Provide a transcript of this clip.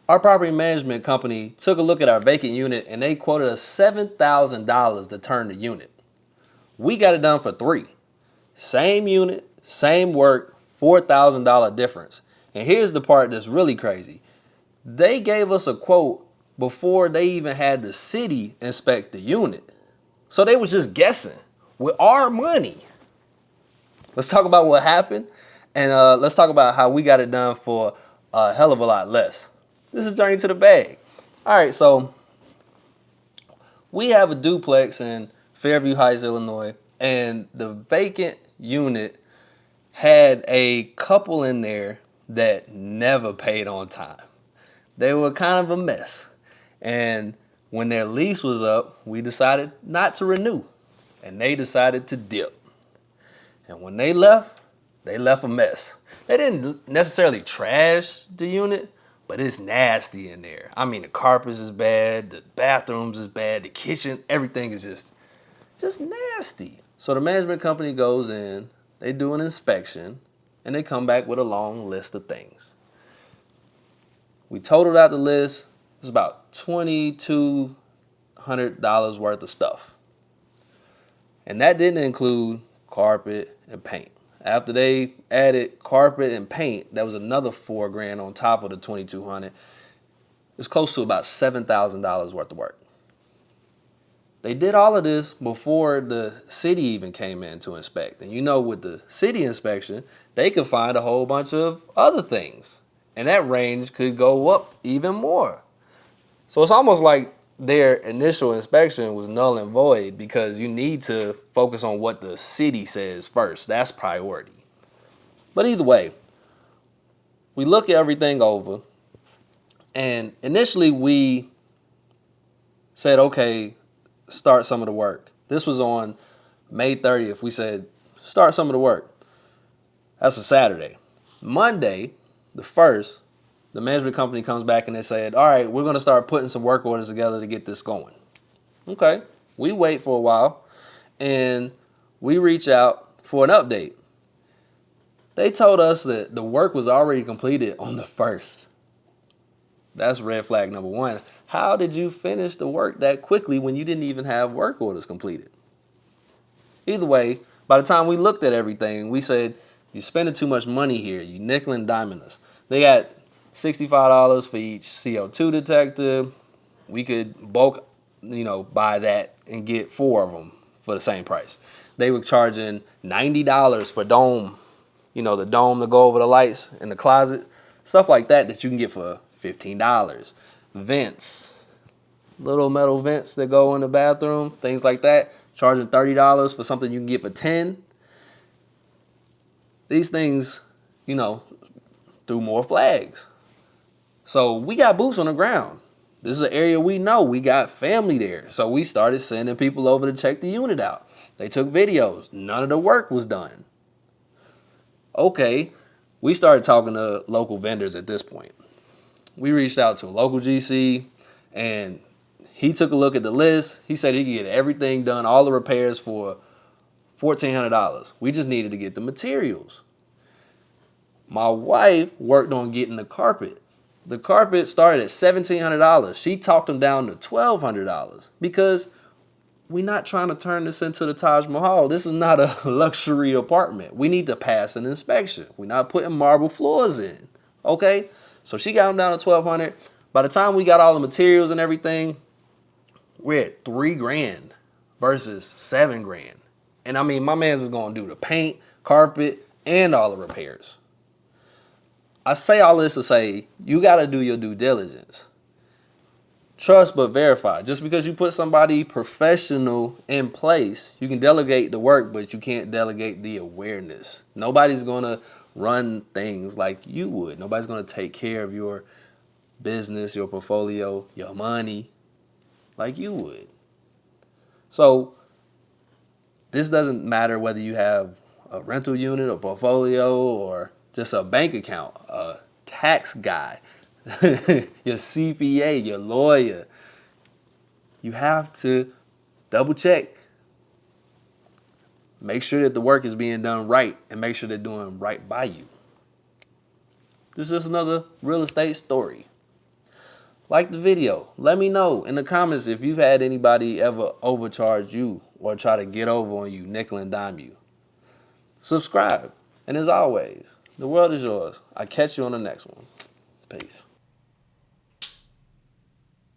Our property management company took a look at our vacant unit and they quoted us $7,000 to turn the unit. We got it done for $3,000. Same unit, same work, $4,000 difference. And here's the part that's really crazy. They gave us a quote before they even had the city inspect the unit. So they was just guessing with our money. Let's talk about what happened, and let's talk about how we got it done for a hell of a lot less. This is Journey to the Bag. All right, so we have a duplex in Fairview Heights, Illinois, and the vacant unit had a couple in there that never paid on time. They were kind of a mess. And when their lease was up, we decided not to renew. And they decided to dip. And when they left a mess. They didn't necessarily trash the unit, but it's nasty in there. I mean, the carpets is bad, the bathrooms is bad, the kitchen, everything is just nasty. So the management company goes in, they do an inspection, and they come back with a long list of things. We totaled out the list. It was about $2,200 worth of stuff. And that didn't include carpet and paint. After they added carpet and paint, that was another $4,000 on top of the $2,200. It's close to about $7,000 worth of work. They did all of this before the city even came in to inspect. And you know, with the city inspection, they could find a whole bunch of other things. And that range could go up even more. So it's almost like their initial inspection was null and void because you need to focus on what the city says first. That's priority. But either way, we look everything over. And initially we said, okay, start some of the work. This was on May 30th. We said, start some of the work. That's a Saturday. Monday, the 1st, the management company comes back and they said, all right, we're going to start putting some work orders together to get this going. Okay, we wait for a while and we reach out for an update. They told us that the work was already completed on the 1st. That's red flag number one. How did you finish the work that quickly when you didn't even have work orders completed? Either way, by the time we looked at everything, we said, you're spending too much money here. You nickel and diming us. They got $65 for each CO2 detector. We could bulk, buy that and get 4 of them for the same price. They were charging $90 for dome, the dome to go over the lights in the closet. Stuff like that you can get for $15. Vents, little metal vents that go in the bathroom, things like that, charging $30 for something you can get for $10. These things, threw more flags. So we got boots on the ground. This is an area we know. We got family there. So we started sending people over to check the unit out. They took videos. None of the work was done. Okay, we started talking to local vendors at this point. We reached out to a local GC and he took a look at the list. He said he could get everything done, all the repairs for $1,400. We just needed to get the materials. My wife worked on getting the carpet. The carpet started at $1,700. She talked them down to $1,200 because we're not trying to turn this into the Taj Mahal. This is not a luxury apartment. We need to pass an inspection. We're not putting marble floors in. Okay? So she got them down to $1,200. By the time we got all the materials and everything, we're at $3,000 versus $7,000. And I mean, my man's is going to do the paint, carpet, and all the repairs. I say all this to say, you got to do your due diligence. Trust but verify. Just because you put somebody professional in place, you can delegate the work, but you can't delegate the awareness. Nobody's going to run things like you would. Nobody's going to take care of your business, your portfolio, your money like you would. So this doesn't matter whether you have a rental unit, a portfolio, or just a bank account, a tax guy, your CPA, your lawyer. You have to double check. Make sure that the work is being done right and make sure they're doing right by you. This is just another real estate story. Like the video. Let me know in the comments if you've had anybody ever overcharge you or try to get over on you, nickel and dime you. Subscribe. And as always, the world is yours. I'll catch you on the next one. Peace.